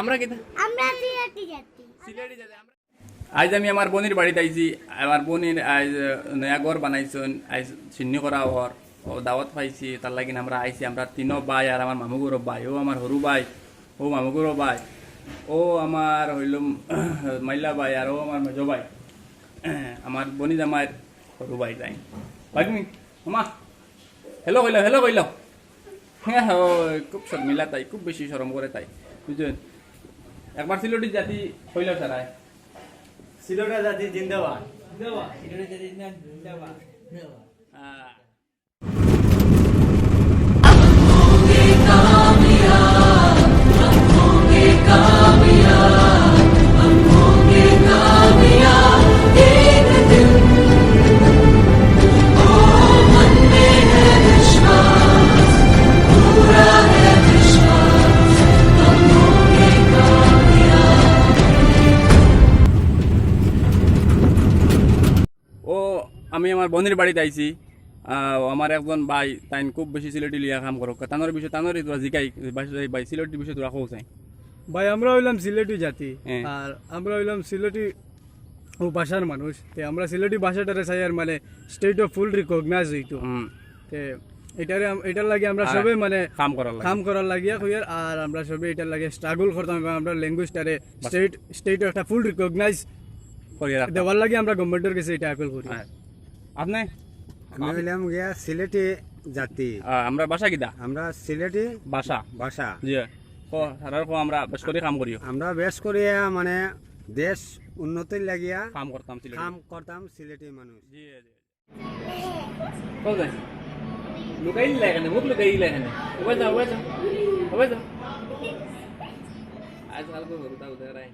আমরা সিলেটি যাচ্ছি। আজ আমি আমার বোনের বাড়িতে আইছি। আমার বোনের আজ নয়া ঘর বানাইছেন, আজ চিহ্নি করা ঘর ও দাওয়াত পাইছি। তার লাগিন আমরা আইছি। আমরা তিনো ভাই আর আমার মামুগুরো ভাই, ও আমার হরু ভাই, ও মামুগুরো ভাই, ও আমার হইল মাইলা ভাই, আর ও আমার মেজো ভাই, আমার বনি জামাই হরু ভাই যাই। ভাই তুমি মামা হ্যালো কইল, হ্যালো কইল। হ্যাঁ খুব শর্মিলা তাই, খুব বেশি শরম করে তাই, বুঝলেন। একবার সিলেটি জাতি হইল সারায়। সিলেটা জাতি জিন্দাবাদ। ও আমি আমার বোনের বাড়িতে আইছি। আমার একজন ভাই তাই খুব বেশি সিলেটি লিয়া কাম করো। তানোর বিষয় তানোর জিকাই ভাই সিলেটির বিষয় তোরা কৌ চাই। ভাই আমরা হইলাম সিলেটি জাতি, হ্যাঁ। আর আমরা হইলাম সিলেটি ও ভাষার মানুষ। তে আমরা সিলেটি ভাষাটারে চাই আর মানে স্টেট অফ ফুল রিকগনাইজ হইতো। তে এটার লাগে আমরা সবে মানে কাম করার লাগিয়া কইয়ার, আর আমরা সবে এটার লাগে স্ট্রাগল করতাম এবং আমরা ল্যাঙ্গুয়েজটারে স্টেট একটা ফুল রিকগনাইজ দেওয়ার লাগে আমরা গভর্নমেন্টের কাছে এটা আপিল করি। আপনি? আমি হইলাম গিয়া সিলেটি জাতি। আমরা ভাষা কিটা? আমরা সিলেটি ভাষা ভাষা। জি সারার আমরা বেশ করে কাম করি, আমরা বেশ করিয়া মানে দেশ উন্নতির লাগিয়া কাম করতাম সিলেটি মানুষ। জি জি কও যাই লুকাই লাগে না, মুখ লুকাই লাগে না। ওই যাও আজকাল কো হরুতা উদয় রায়।